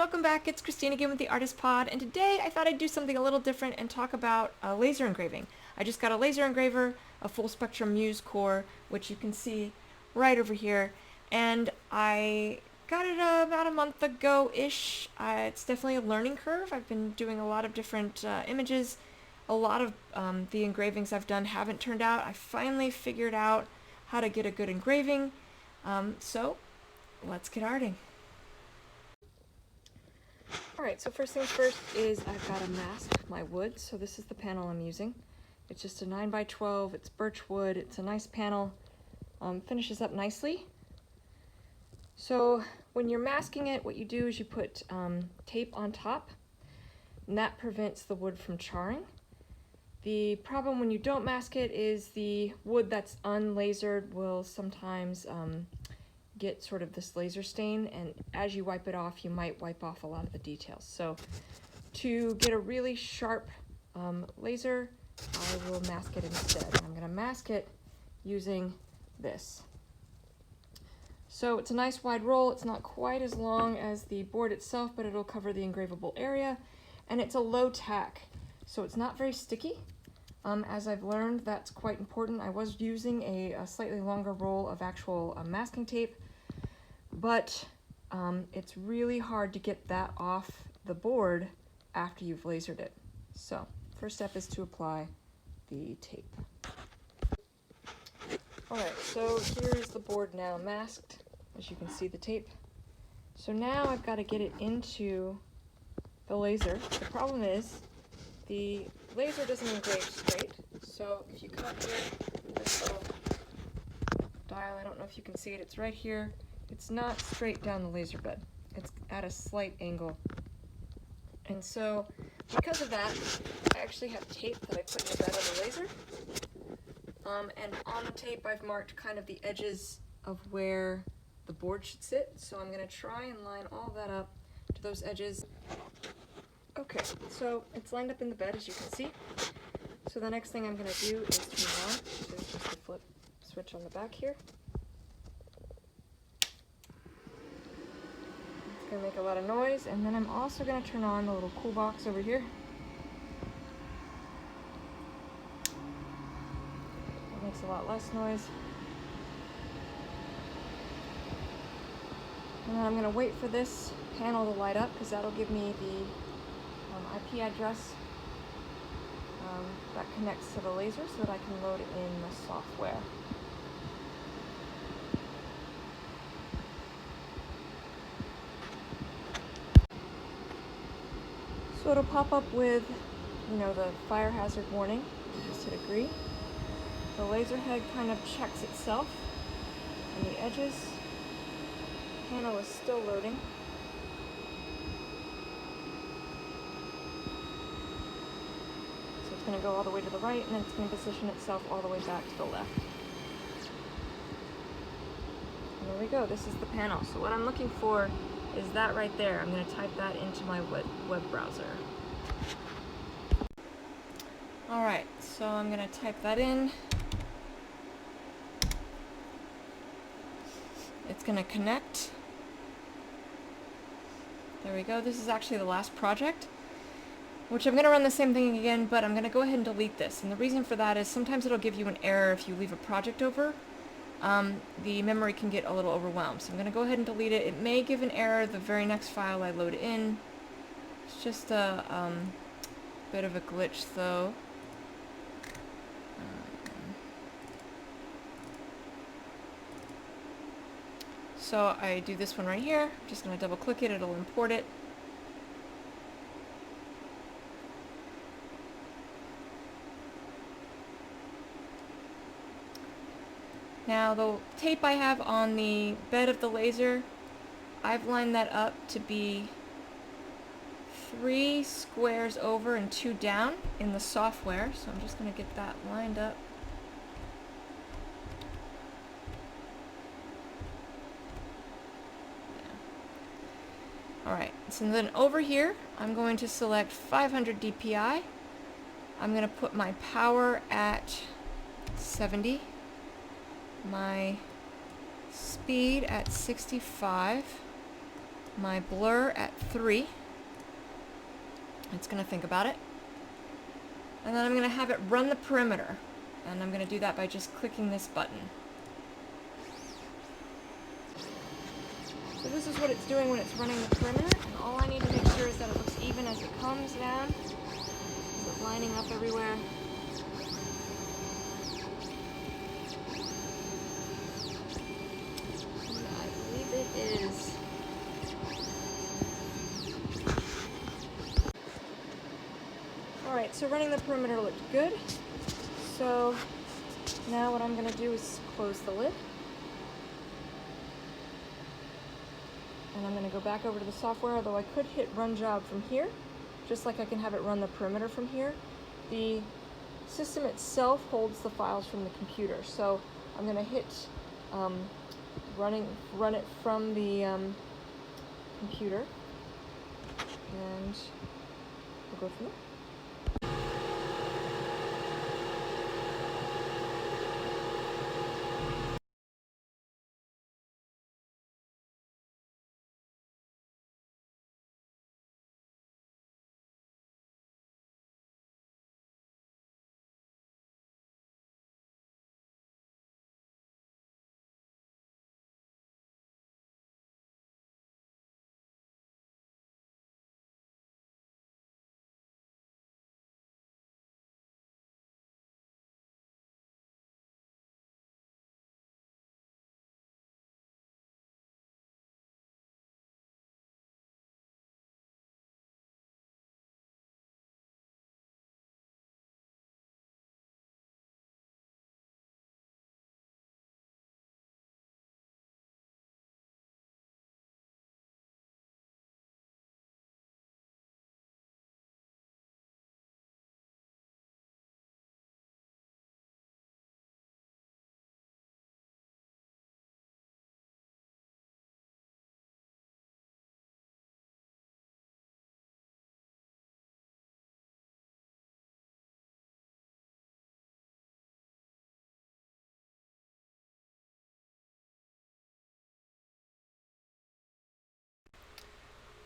welcome back. It's Christine again with the Artist Pod, and today I thought I'd do something a little different and talk about laser engraving. I just got a laser engraver, a full spectrum Muse core, which you can see right over here, and I got it about a month ago-ish. It's definitely a learning curve. I've been doing a lot of different images. A lot of the engravings I've done haven't turned out. I finally figured out how to get a good engraving, so let's get arting. Alright, so first things first is I've got to mask my wood. So this is the panel I'm using. It's just a 9x12, it's birch wood, it's a nice panel, finishes up nicely. So when you're masking it, what you do is you put tape on top, and that prevents the wood from charring. The problem when you don't mask it is the wood that's unlasered will sometimes get sort of this laser stain, and as you wipe it off, you might wipe off a lot of the details. So to get a really sharp laser, I will mask it instead. I'm going to mask it using this. So it's a nice wide roll. It's not quite as long as the board itself, but it'll cover the engravable area, and it's a low tack, so it's not very sticky. As I've learned, that's quite important. I was using a slightly longer roll of actual masking tape, but it's really hard to get that off the board after you've lasered it. So first step is to apply the tape. Alright, so here's the board now masked. As you can see, the tape. So now I've got to get it into the laser. The problem is the laser doesn't engrave straight. So if you come up here, this little dial, I don't know if you can see it, it's right here. It's not straight down the laser bed. It's at a slight angle. And so because of that, I actually have tape that I put in the bed of the laser. And on the tape I've marked kind of the edges of where the board should sit. So I'm going to try and line all that up to those edges. Okay, so it's lined up in the bed, as you can see. So the next thing I'm going to do is turn it on. There's just a flip switch on the back here. It's going to make a lot of noise, and then I'm also going to turn on the little cool box over here. It makes a lot less noise. And then I'm going to wait for this panel to light up, because that'll give me the IP address that connects to the laser so that I can load it in the software. So it'll pop up with, the fire hazard warning. Just hit agree. The laser head kind of checks itself on the edges. The panel is still loading. It's going to go all the way to the right, and then it's going to position itself all the way back to the left. And there we go. This is the panel. So what I'm looking for is that right there. I'm going to type that into my web browser. Alright, so I'm going to type that in. It's going to connect. There we go. This is actually the last project, which I'm going to run the same thing again, but I'm going to go ahead and delete this. And the reason for that is sometimes it'll give you an error if you leave a project over. The memory can get a little overwhelmed. So I'm going to go ahead and delete it. It may give an error the very next file I load in. It's just a bit of a glitch though. So I do this one right here. I'm just going to double click it. It'll import it. Now the tape I have on the bed of the laser, I've lined that up to be 3 squares over and 2 down in the software. So I'm just going to get that lined up. Alright, so then over here, I'm going to select 500 DPI. I'm going to put my power at 70. My speed at 65, my blur at 3. It's going to think about it. And then I'm going to have it run the perimeter. And I'm going to do that by just clicking this button. So this is what it's doing when it's running the perimeter. And all I need to make sure is that it looks even as it comes down. Is it lining up everywhere? Yeah, I believe it is. Alright, so running the perimeter looked good. So now what I'm going to do is close the lid. And I'm going to go back over to the software, although I could hit Run Job from here, just like I can have it run the perimeter from here. The system itself holds the files from the computer, so I'm going to hit run it from the computer, and we'll go from there.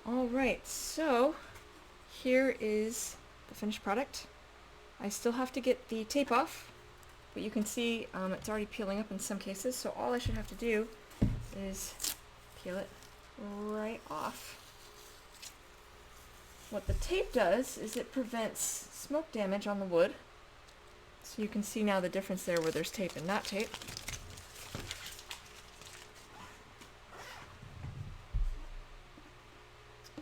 Alright, so here is the finished product. I still have to get the tape off, but you can see it's already peeling up in some cases, so all I should have to do is peel it right off. What the tape does is it prevents smoke damage on the wood. So you can see now the difference there where there's tape and not tape.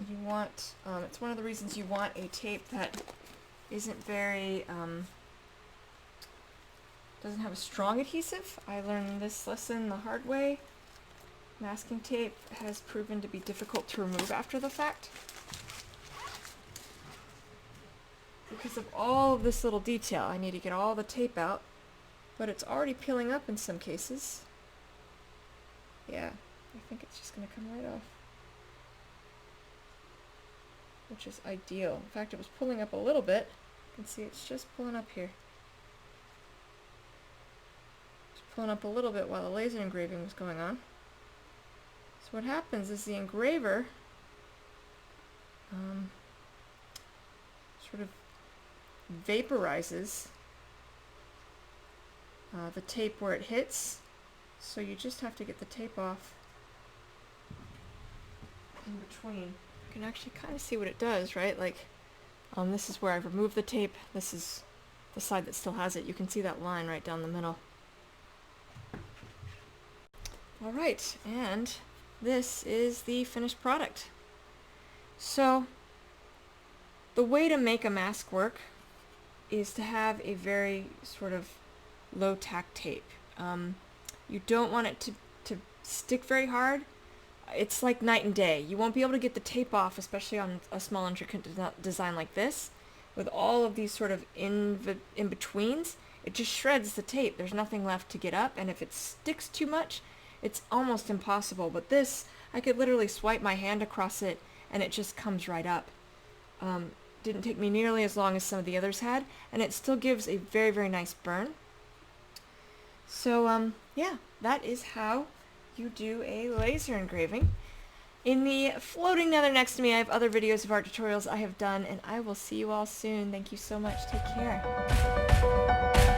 You want, it's one of the reasons you want a tape that isn't very, doesn't have a strong adhesive. I learned this lesson the hard way. Masking tape has proven to be difficult to remove after the fact, because of all of this little detail. I need to get all the tape out, but it's already peeling up in some cases. Yeah, I think it's just going to come right off, which is ideal. In fact, it was pulling up a little bit. You can see it's just pulling up here. It's pulling up a little bit while the laser engraving was going on. So what happens is the engraver sort of vaporizes the tape where it hits, so you just have to get the tape off in between. You can actually kind of see what it does, right? Like, this is where I've removed the tape. This is the side that still has it. You can see that line right down the middle. Alright, and this is the finished product. So, the way to make a mask work is to have a very sort of low tack tape. You don't want it to stick very hard. It's like night and day. You won't be able to get the tape off, especially on a small intricate design like this. With all of these sort of in-betweens, it just shreds the tape. There's nothing left to get up, and if it sticks too much, it's almost impossible. But this, I could literally swipe my hand across it and it just comes right up. Didn't take me nearly as long as some of the others had, and it still gives a very, very nice burn. So yeah, that is how you do a laser engraving. In the floating nether next to me, I have other videos of art tutorials I have done, and I will see you all soon. Thank you so much. Take care.